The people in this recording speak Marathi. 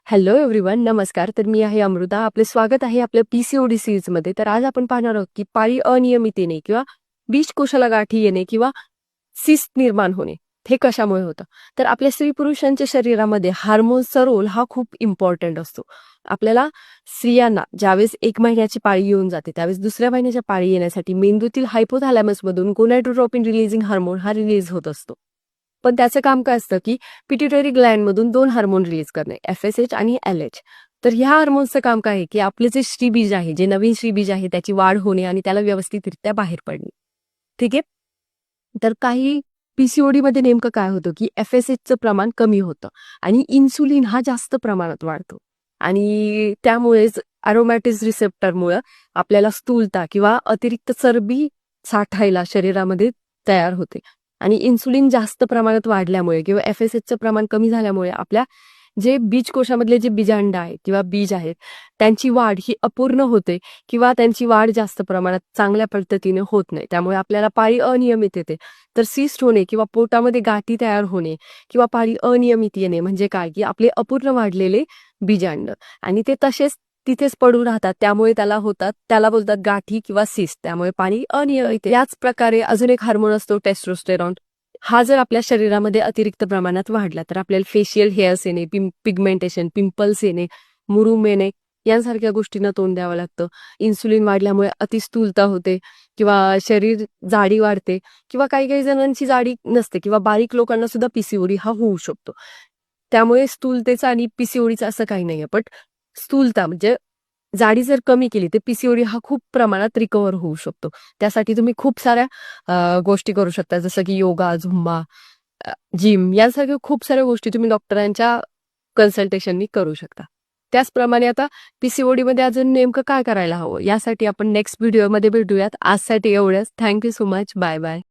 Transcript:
हॅलो एव्हरीवन, नमस्कार. तर मी आहे अमृता. आपले स्वागत आहे आपल्या पीसीओडी सीरीजमध्ये. तर आज आपण पाहणार आहोत की पाळी अनियमित येणे किंवा बीजकोशाला गाठी येणे किंवा सिस्ट निर्माण होणे हे कशामुळे होतं. तर आपल्या स्त्री पुरुषांच्या शरीरामध्ये हार्मोन्सचा रोल हा खूप इम्पॉर्टंट असतो. आपल्याला स्त्रियांना ज्यावेळेस 1 महिन्याची पाळी येऊन जाते त्यावेळेस दुसऱ्या महिन्याच्या पाळी येण्यासाठी मेंदूतील हायपोथॅलॅमसमधून गोनाडोट्रोपिन रिलीजिंग हार्मोन हा रिलीज होत असतो. पण त्याचं काम काय असतं की पिट्युटरी ग्लँडमधून 2 हार्मोन रिलीज करणे, FSH आणि LH. तर ह्या हार्मोन्सचं काम काय आहे, की आपले जे श्रीबीज आहे, जे नवीन श्रीबीज आहे त्याची वाढ होणे आणि त्याला व्यवस्थितरित्या बाहेर पडणे. ठीक आहे? तर काही PCODमध्ये नेमकं काय होतं, की FSHचं प्रमाण कमी होतं आणि इन्सुलिन हा जास्त प्रमाणात वाढतो आणि त्यामुळेच अरोमॅटिस रिसेप्टरमुळं आपल्याला स्थूलता किंवा अतिरिक्त चरबी साठायला शरीरामध्ये तयार होते. आणि इन्सुलिन जास्त प्रमाणात वाढल्यामुळे किंवा FSHचं प्रमाण कमी झाल्यामुळे आपल्या जे बीजकोशामधले जे बीजांड आहेत किंवा बीज आहेत त्यांची वाढ ही अपूर्ण होते किंवा त्यांची वाढ जास्त प्रमाणात चांगल्या पद्धतीने होत नाही. त्यामुळे आपल्याला पाळी अनियमित येते. तर सिस्ट होणे किंवा पोटामध्ये गाठी तयार होणे किंवा पाळी अनियमित येणे म्हणजे काय, की आपले अपूर्ण वाढलेले बीजांड आणि ते तसेच तिथेच पडून राहतात. त्यामुळे त्याला बोलतात गाठी किंवा सिस्ट. त्यामुळे पाळी अनियमित. याच प्रकारे अजून एक हार्मोन असतो टेस्टोस्टेरॉन. हा जर आपल्या शरीरामध्ये अतिरिक्त प्रमाणात वाढला तर आपल्याला फेशियल हेअर्स येणे, पिगमेंटेशन, पिंपल्स येणे, मुरूम येणे यांसारख्या गोष्टींना तोंड द्यावं लागतं. इन्सुलिन वाढल्यामुळे अतिस्थूलता होते किंवा शरीर जाडी वाढते किंवा काही-काही जणांची जाडी नसते किंवा बारीक लोकांना सुद्धा PCOD हा होऊ शकतो. त्यामुळे स्थूलतेचं आणि PCODचं असं काही नाहीये. पण स्थूलता म्हणजे जाडी जर कमी केली तर PCOD हा खूप प्रमाणात रिकव्हर होऊ शकतो. त्यासाठी तुम्ही खूप साऱ्या गोष्टी करू शकता जसं की योगा, झुंबा, जिम यासारख्या खूप साऱ्या गोष्टी तुम्ही डॉक्टरांच्या कन्सल्टेशननी करू शकता. त्याचप्रमाणे आता PCODमध्ये अजून नेमकं काय करायला हवं यासाठी आपण नेक्स्ट व्हिडिओमध्ये भेटूयात. आजसाठी एवढंच. Thank you so much. Bye bye.